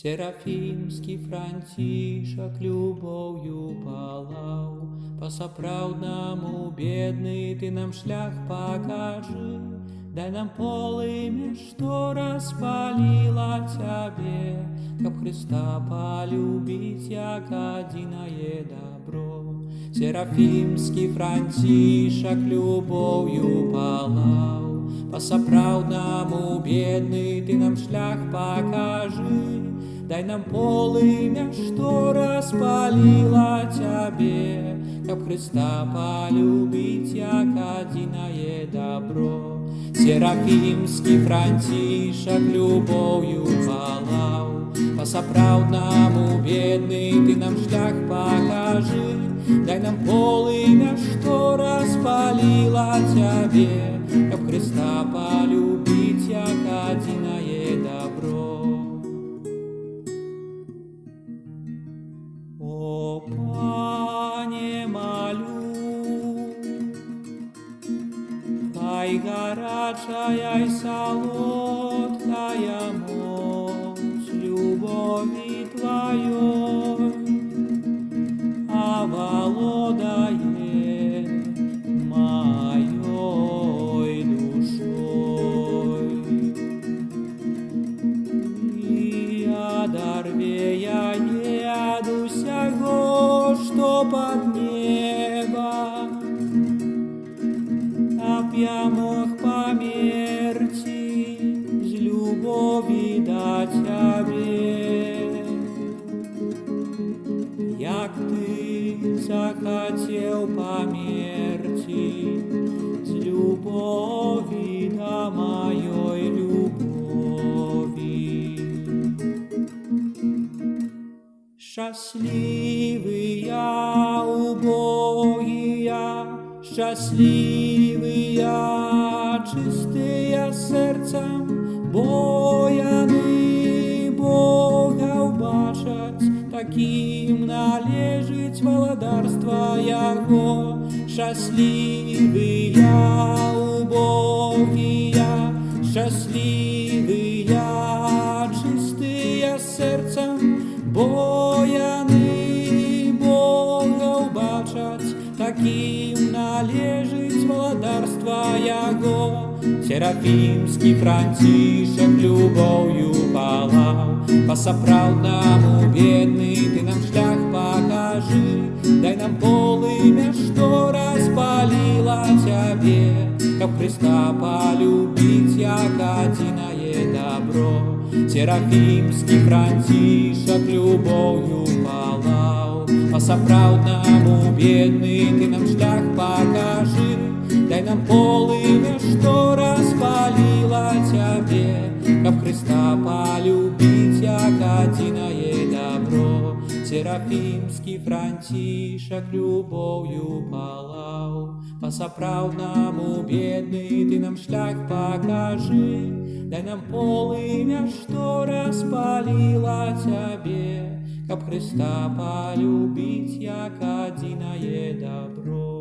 Серафімскі Францішак любов'ю палаў, па-сапраўднаму бедны ты нам шлях пакажы. Дай нам полымя, што распаліла цябе, каб Хрыста полюбіць, як адзінае дабро. Серафімскі Францішак любов'ю палаў, па-сапраўднаму бедны ты нам шлях пакажы. Дай нам полымя, што распаліла цябе, каб Хрыста полюбіць, як адзінае дабро. Серафімскі Францішак любов'ю палаў, па-сапраўднаму бедны ты нам шлях пакажы. Дай нам полымя, што распаліла цябе, каб Хрыста полюбіць, як адзінае дабро. О, Пане, малю, хай гарачая і салодкая моц любові тваёй овладае маёй душой і адарве яе ад усяго, што пад неба, каб я мог памерці з любові да цябе, як ты захацеў памерці з любові да маёй любові. Шчаслівыя убогія, шчаслівыя чыстыя сэрцам, бо яны Бога ўбачаць, такім належыць валадарства яго. Шчаслівыя убогія, шчаслівыя чыстыя сэрцам, бо яны Бога ўбачаць, такім належыць валадарства яго. Серафімскі Францішак любов'ю палаў, па-сапраўднаму бедны ты нам шлях пакажы. Дай нам полымя, што распаліла цябе, каб Хрыста полюбіць, як адзінае дабро. Серафімскі Францішак любов'ю палаў, па-сапраўднаму бедны ты нам шлях пакажы. Дай нам полымя, што распаліла цябе, каб Хрыста полюбіць, як адзінае дабро. Серафімскі Францішак любов'ю палаў, па-сапраўднаму бедны ты нам шлях пакажы. Дай нам полымя, што распаліла цябе, каб Хрыста полюбіць, як адзінае дабро.